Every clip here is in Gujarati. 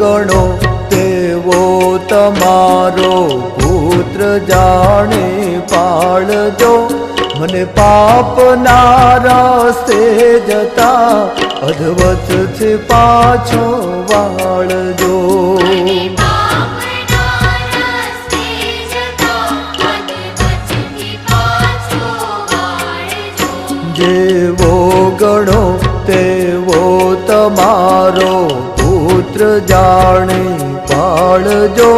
ગણો તેવો તમારો પુત્ર જાણે પાળજો, મને પાપના રસ્તે જતા અધવચથી પાછો વાળજો. જેવો ગણો તેવો તમારો પુત્ર જાણે પાળજો,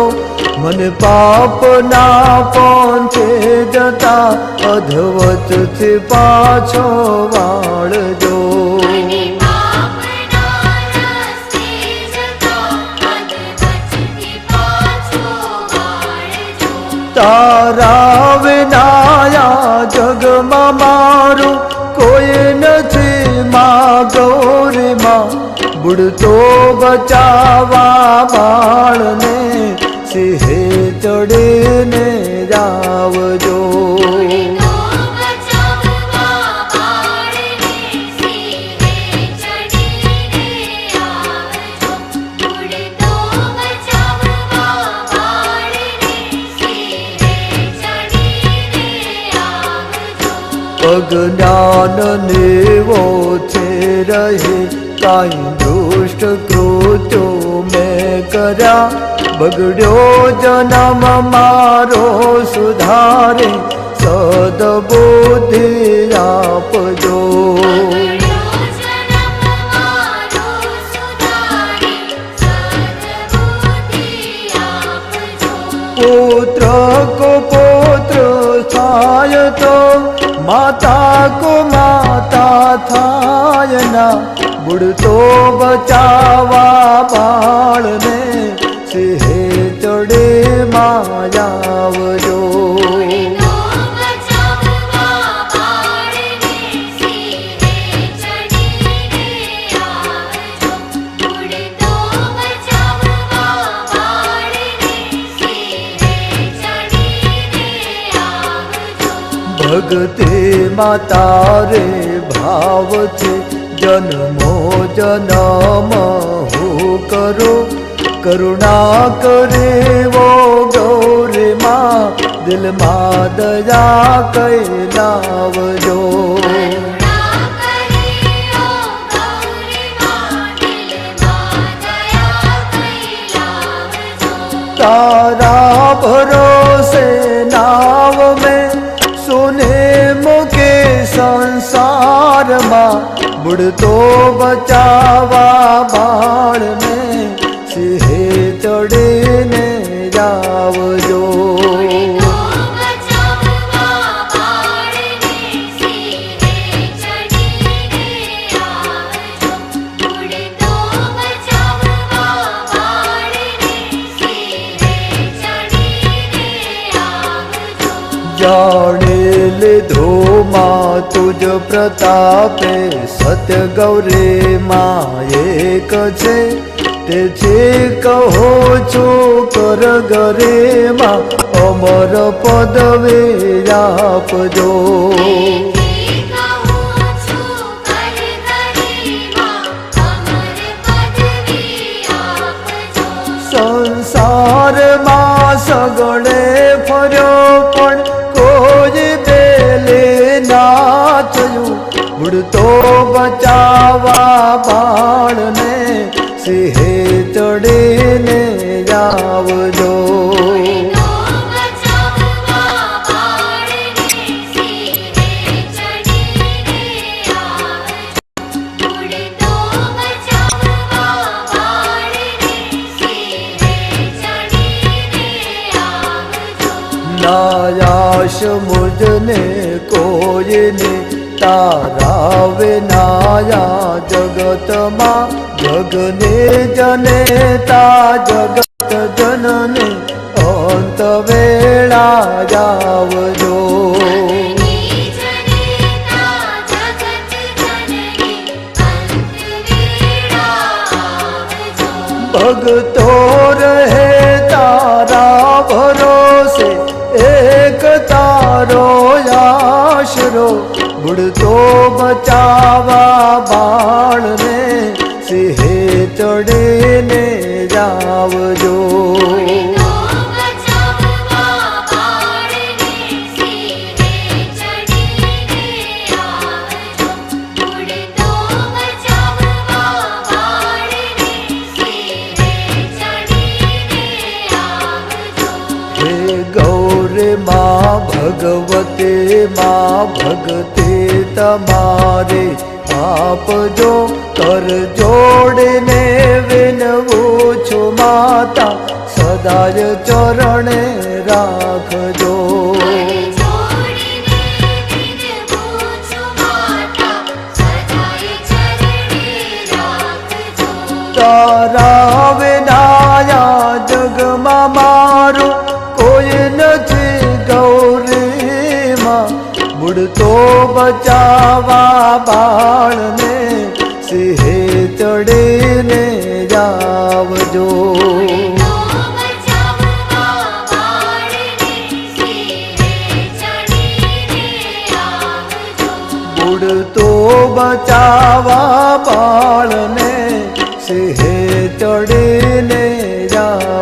મને પાપના પંથે જતા અધવચથી પાછો વાળજો. તારા વિનાયા જગમાં મારું કોઈ નથી માં ગૌરી માં, બુડતો બચાવા બાળને સિંહે ચડીને જાવજો. અજ્ઞાન નેવો છે રહે, કાંઈ દુષ્ટ કૃત્યો મેં કર્યા, બગડ્યો જન્મ મારો સુધારે સદબુદ્ધિ આપજો. પુત્ર કો પુત્ર થાય તો માતા કો માતા થાય ના, બુડતો બચાવા બાળને સિંહે ચડે માયાવજો. ભક્તિ માતારે ભાવ છે, જન્મો જન્મ હું કરું, કરુણા કરે વો ગૌરી માં, દિલમાં દયા કઈ લાવજો. તારા ભરોસે નાવ મેં સોને મુકે સંસારમાં, બુડતો બચાવા બાળને સિંહે ચડીને જાવજો. જાણે લીધો માં તુજ પ્રતાપે, સત્ય ગૌરી માં એક છે, તેથી કહો છું કર ગરે માં અમર પદવી આપજો. સંસારમાં સગળે ફર્યો પણ કોઈ પેલે ના થયું, બુડતો બચાવા બાળને સિંહે ચડીને જાવજો. નાયાશ મુજને કોઈને તારા વિનાયા જગતમાં, જગને જનેતા જગત જનને અંત વેળા જાવજો. ભગતો રહે તારા ભરોસે, એક તારો આશરો, બુડતો બચાવા બાળને સિંહે ચડીને જાવજો. માં ભગવતે માં ભગતે તમારે આપજો કર જોડને વિનવું છું માતા સદાય ચરણે રાખજો. તારા વિનાયા જગમાં મારું કોઈ નથી ગૌરી માં બુડતો બચાવા બાળને સિંહે ચડીને જાવજો. બુડતો બચાવા બાળને સિંહે ચડીને જાવ.